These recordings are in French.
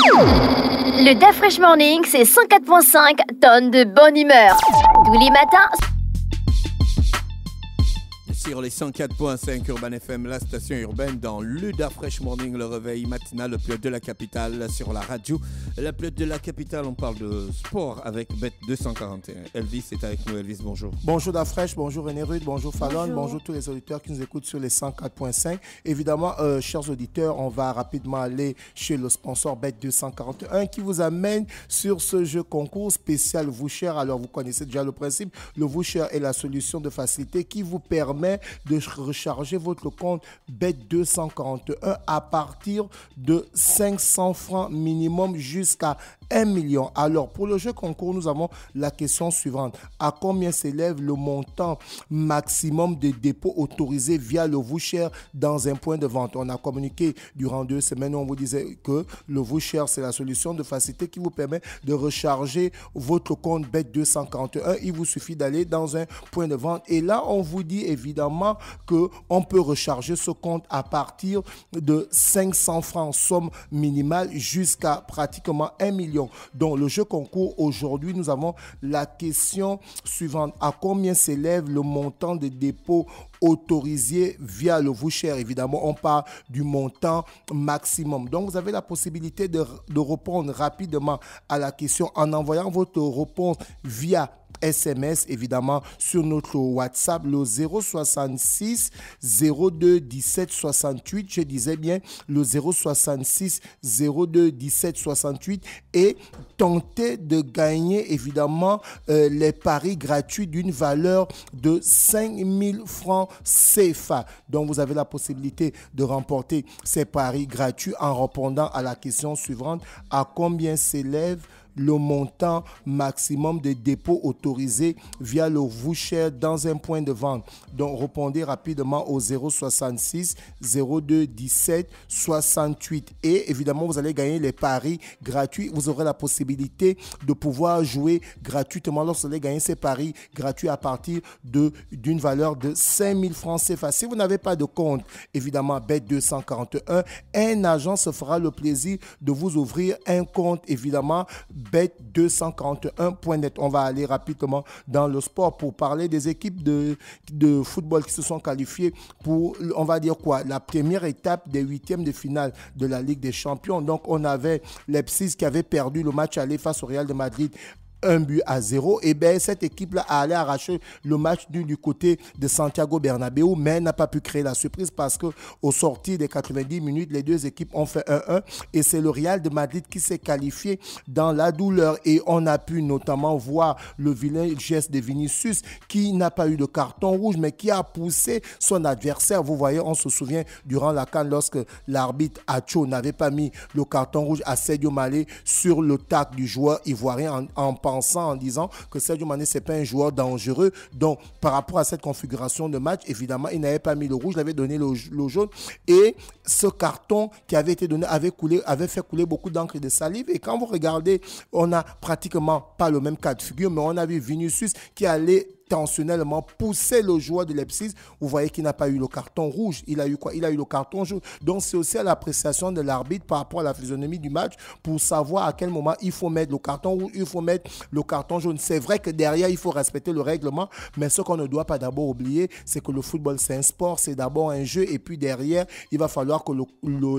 Le DAF Fresh Morning, c'est 104.5 tonnes de bonne humeur. Tous les matins. Sur les 104.5 Urban FM, la station urbaine dans le DAF Fresh Morning, le réveil matinal, le plus de la capitale sur la radio. La plus de la capitale, on parle de sport avec Bet 241. Elvis est avec nous. Elvis, bonjour. Bonjour DAF Fresh, bonjour René Rude, bonjour Fallon, bonjour tous les auditeurs qui nous écoutent sur les 104.5. Évidemment, chers auditeurs, on va rapidement aller chez le sponsor Bet 241 qui vous amène sur ce jeu concours spécial Voucher. Alors, vous connaissez déjà le principe. Le Voucher est la solution de facilité qui vous permet de recharger votre compte Bet241 à partir de 500 francs minimum jusqu'à 1 million. Alors, pour le jeu concours, nous avons la question suivante. À combien s'élève le montant maximum de dépôt autorisé via le voucher dans un point de vente? On a communiqué durant 2 semaines, on vous disait que le voucher, c'est la solution de facilité qui vous permet de recharger votre compte Bet241. Il vous suffit d'aller dans un point de vente. Et là, on vous dit évidemment qu'on peut recharger ce compte à partir de 500 francs, somme minimale, jusqu'à pratiquement 1 million. Donc, le jeu concours, aujourd'hui, nous avons la question suivante. À combien s'élève le montant de dépôt autorisé via le voucher? Évidemment, on parle du montant maximum. Donc, vous avez la possibilité de répondre rapidement à la question en envoyant votre réponse via SMS, évidemment, sur notre WhatsApp, le 066 02 17 68. Je disais bien le 066 02 17 68 et tenter de gagner, évidemment, les paris gratuits d'une valeur de 5000 francs CFA. Donc, vous avez la possibilité de remporter ces paris gratuits en répondant à la question suivante. À combien s'élève le montant maximum de dépôt autorisé via le voucher dans un point de vente? Donc, répondez rapidement au 066 02 17 68. Et évidemment, vous allez gagner les paris gratuits. Vous aurez la possibilité de pouvoir jouer gratuitement lorsque vous allez gagner ces paris gratuits à partir d'une valeur de 5000 francs CFA. Si vous n'avez pas de compte, évidemment, Bet241, un agent se fera le plaisir de vous ouvrir un compte, évidemment, Bet241.net. On va aller rapidement dans le sport pour parler des équipes de football qui se sont qualifiées pour, on va dire quoi, la première étape des huitièmes de finale de la Ligue des Champions. Donc, on avait Leipzig qui avait perdu le match aller face au Real de Madrid 1-0. Et bien, cette équipe-là allait arracher le match du côté de Santiago Bernabéu, mais n'a pas pu créer la surprise parce qu'au sortir des 90 minutes, les deux équipes ont fait 1-1 et c'est le Real de Madrid qui s'est qualifié dans la douleur. Et on a pu notamment voir le vilain geste de Vinicius qui n'a pas eu de carton rouge, mais qui a poussé son adversaire. Vous voyez, on se souvient durant la CAN lorsque l'arbitre Acho n'avait pas mis le carton rouge à Sadio Mané sur le tac du joueur ivoirien en disant que Sadio Mané, ce n'est pas un joueur dangereux. Donc, par rapport à cette configuration de match, évidemment, il n'avait pas mis le rouge, il avait donné le jaune. Et ce carton qui avait été donné avait fait couler beaucoup d'encre et de salive. Et quand vous regardez, on n'a pratiquement pas le même cas de figure, mais on a vu Vinicius qui allait intentionnellement pousser le joueur de Leipzig. Vous voyez qu'il n'a pas eu le carton rouge. Il a eu quoi? Il a eu le carton jaune. Donc, c'est aussi à l'appréciation de l'arbitre par rapport à la physionomie du match pour savoir à quel moment il faut mettre le carton rouge, il faut mettre le carton jaune. C'est vrai que derrière, il faut respecter le règlement, mais ce qu'on ne doit pas d'abord oublier, c'est que le football, c'est un sport, c'est d'abord un jeu, et puis derrière, il va falloir que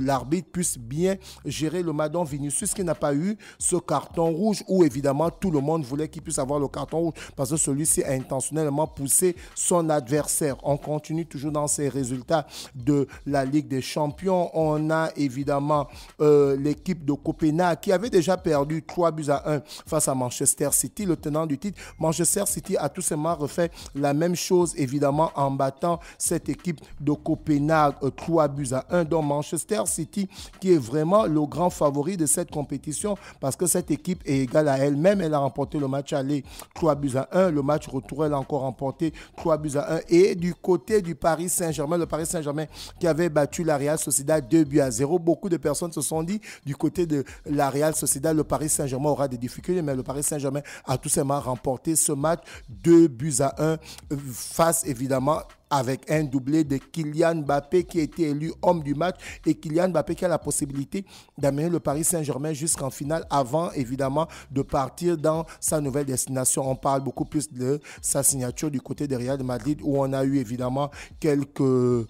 l'arbitre puisse bien gérer le match. Donc, Vinicius qui n'a pas eu ce carton rouge, où évidemment, tout le monde voulait qu'il puisse avoir le carton rouge, parce que celui-ci a intentionnellement poussé son adversaire. On continue toujours dans ces résultats de la Ligue des Champions. On a évidemment l'équipe de Copenhague qui avait déjà perdu 3-1 face à Manchester City, le tenant du titre. Manchester City a tout simplement refait la même chose, évidemment, en battant cette équipe de Copenhague 3-1. Donc Manchester City qui est vraiment le grand favori de cette compétition parce que cette équipe est égale à elle-même. Elle a remporté le match aller 3-1. Le match retour, elle a encore remporté 3-1. Et du côté du Paris Saint-Germain, le Paris Saint-Germain qui avait battu la Real Sociedad 2-0. Beaucoup de personnes se sont dit du côté de la Real Sociedad, le Paris Saint-Germain aura des difficultés, mais le Paris Saint-Germain a tout simplement remporté ce match 2-1 face évidemment avec un doublé de Kylian Mbappé qui a été élu homme du match, et Kylian Mbappé qui a la possibilité d'amener le Paris Saint-Germain jusqu'en finale avant évidemment de partir dans sa nouvelle destination. On parle beaucoup plus de sa signature du côté de Real Madrid, où on a eu évidemment quelques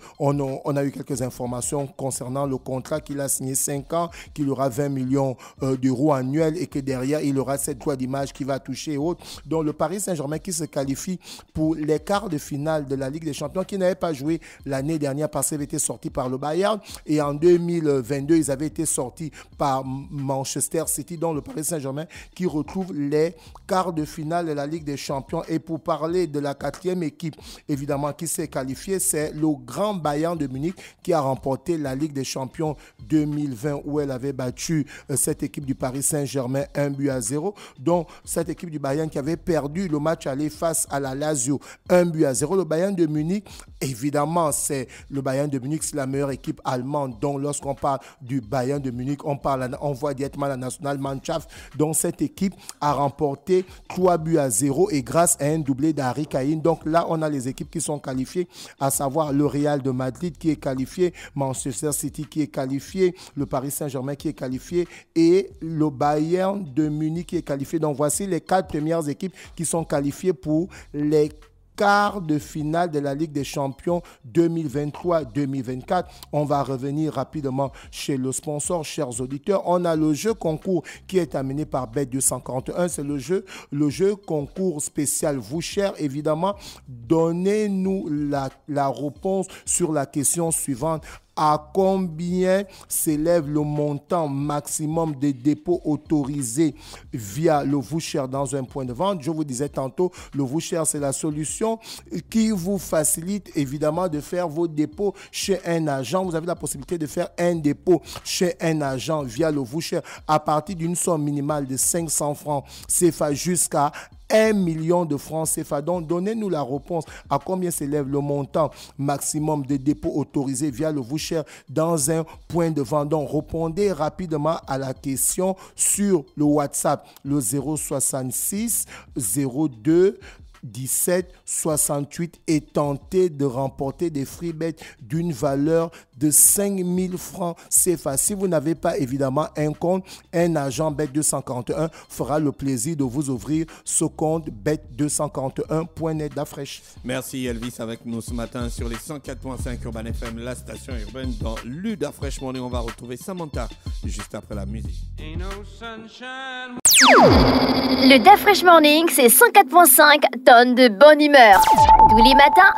informations concernant le contrat qu'il a signé 5 ans, qu'il aura 20 millions d'euros annuels et que derrière il aura cette droit d'image qui va toucher et autres. Donc le Paris Saint-Germain qui se qualifie pour les quarts de finale de la Ligue des Champions, qui n'avait pas joué l'année dernière parce qu'il avait été sorti par le Bayern, et en 2022 ils avaient été sortis par Manchester City. Donc le Paris Saint-Germain qui retrouve les quarts de finale de la Ligue des Champions. Et pour parler de la 4e équipe évidemment qui s'est qualifiée, c'est le grand Bayern de Munich qui a remporté la Ligue des Champions 2020, où elle avait battu cette équipe du Paris Saint-Germain 1-0. Donc cette équipe du Bayern qui avait perdu le match aller face à la Lazio 1-0. Le Bayern de Munich, évidemment, c'est le Bayern de Munich, c'est la meilleure équipe allemande. Donc lorsqu'on parle du Bayern de Munich, on voit directement la Nationalmannschaft. Donc cette équipe a remporté 3-0 et grâce à un doublé d'Harry Kane. Donc là, on a les équipes qui sont qualifiées, à savoir le Real de Madrid qui est qualifié, Manchester City qui est qualifié, le Paris Saint-Germain qui est qualifié et le Bayern de Munich qui est qualifié. Donc voici les 4 premières équipes qui sont qualifiées pour les quart de finale de la Ligue des Champions 2023-2024. On va revenir rapidement chez le sponsor, chers auditeurs. On a le jeu concours qui est amené par Bet241. C'est le jeu concours spécial. Vous, cher, évidemment, donnez-nous la réponse sur la question suivante. À combien s'élève le montant maximum de dépôts autorisés via le voucher dans un point de vente? Je vous disais tantôt, le voucher, c'est la solution qui vous facilite évidemment de faire vos dépôts chez un agent. Vous avez la possibilité de faire un dépôt chez un agent via le voucher à partir d'une somme minimale de 500 francs CFA jusqu'à 1 million de francs CFA. Donc, donnez-nous la réponse à combien s'élève le montant maximum de dépôts autorisés via le voucher dans un point de vente. Donc, répondez rapidement à la question sur le WhatsApp, le 066 02 17 68 et tenter de remporter des free bets d'une valeur de 5 000 francs CFA. Si vous n'avez pas évidemment un compte, un agent Bet241 fera le plaisir de vous ouvrir ce compte Bet241.net d'Afresh. Merci Elvis avec nous ce matin sur les 104.5 Urban FM, la station urbaine dans l'Udafresh Morning. On va retrouver Samantha juste après la musique. Le Dafresh Morning, c'est 104.5 tonnes de bonne humeur. Tous les matins,